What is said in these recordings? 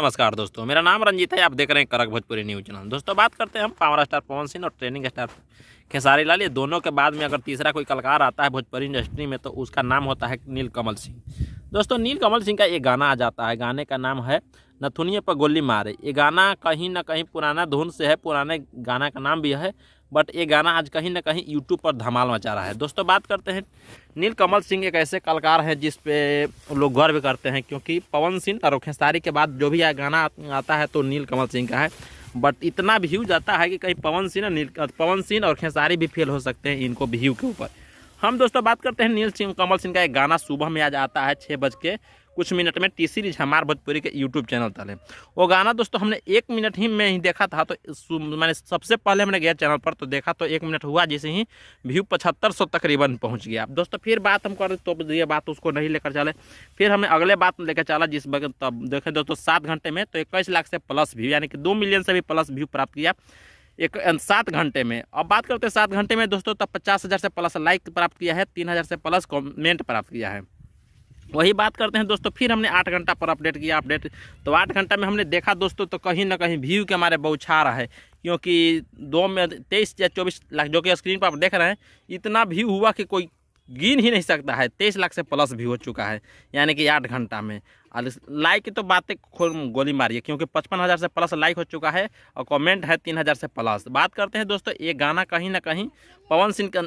नमस्कार दोस्तों, मेरा नाम रंजीत है। आप देख रहे हैं करक भोजपुरी न्यूज चैनल। दोस्तों बात करते हैं हम पावर स्टार पवन सिंह और ट्रेनिंग स्टार खेसारी लाल। ये दोनों के बाद में अगर तीसरा कोई कलाकार आता है भोजपुरी इंडस्ट्री में तो उसका नाम होता है नीलकमल सिंह। दोस्तों नीलकमल सिंह का एक गाना आ जाता है, गाने का नाम है नथुनिए पर गोली मारे। ये गाना कहीं ना कहीं पुराना धुन से है, पुराने गाना का नाम भी है, बट ये गाना आज कहीं ना कहीं यूट्यूब पर धमाल मचा रहा है। दोस्तों बात करते हैं नीलकमल सिंह एक ऐसे कलाकार हैं जिस पे लोग गर्व करते हैं, क्योंकि पवन सिंह और खेसारी के बाद जो भी गाना आता है तो नीलकमल सिंह का है। बट इतना व्यूज आता है कि कहीं पवन सिंह और खेसारी भी फेल हो सकते हैं इनको व्यू के ऊपर। हम दोस्तों बात करते हैं नीलकमल सिंह का एक गाना सुबह में आज आता है 6 बज के कुछ मिनट में टी सीरीज हमार भोजपुरी के यूट्यूब चैनल तले। वो गाना दोस्तों हमने 1 मिनट ही में ही देखा था, तो मैंने सबसे पहले हमने गया चैनल पर तो देखा तो 1 मिनट हुआ जैसे ही व्यू 7500 तकरीबन पहुंच गया। दोस्तों फिर बात हम कर तो ये बात उसको नहीं लेकर चले, फिर हमें अगले बात लेकर चला जिस वक्त तब देखें दोस्तों 7 घंटे में तो 21 लाख से प्लस व्यू, यानी कि 2 मिलियन से भी प्लस व्यू प्राप्त किया 7 घंटे में। अब बात करते हैं 7 घंटे में दोस्तों तब 50,000 से प्लस लाइक प्राप्त किया है, 3,000 से प्लस कमेंट प्राप्त किया है। वही बात करते हैं दोस्तों, फिर हमने 8 घंटा पर अपडेट किया तो 8 घंटा में हमने देखा दोस्तों तो कहीं ना कहीं व्यू के हमारे बौछार है, क्योंकि 23 या 24 लाख जो कि स्क्रीन पर आप देख रहे हैं इतना व्यू हुआ कि कोई गिन ही नहीं सकता है। 23 लाख से प्लस व्यू हो चुका है, यानी कि 8 घंटा में। और लाइक की तो बातें गोली मारिए, क्योंकि 55,000 से प्लस लाइक हो चुका है और कमेंट है 3,000 से प्लस। बात करते हैं दोस्तों ये गाना कहीं ना कहीं पवन सिंह का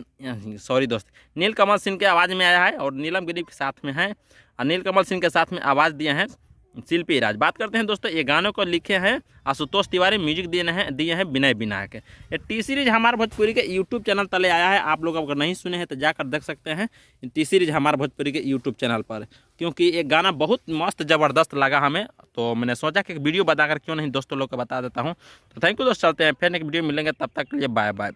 नीलकमल सिंह के आवाज़ में आया है और नीलम गिरी के साथ में है, और नीलकमल सिंह के साथ में आवाज़ दिए हैं शिल्पी राज। बात करते हैं दोस्तों ये गानों को लिखे हैं आशुतोष तिवारी, म्यूजिक दिए हैं विनय विनायक। ये टी सीरीज हमारे भोजपुरी के यूट्यूब चैनल तले आया है। आप लोग अगर नहीं सुने हैं तो जाकर देख सकते हैं टी सीरीज हमारे भोजपुरी के यूट्यूब चैनल पर, क्योंकि ये गाना बहुत मस्त ज़बरदस्त लगा हमें, तो मैंने सोचा कि एक वीडियो बताकर क्यों नहीं दोस्तों लोग को बता देता हूँ। तो थैंक यू दोस्त, चलते हैं फिर एक वीडियो मिलेंगे, तब तक के लिए बाय बाय।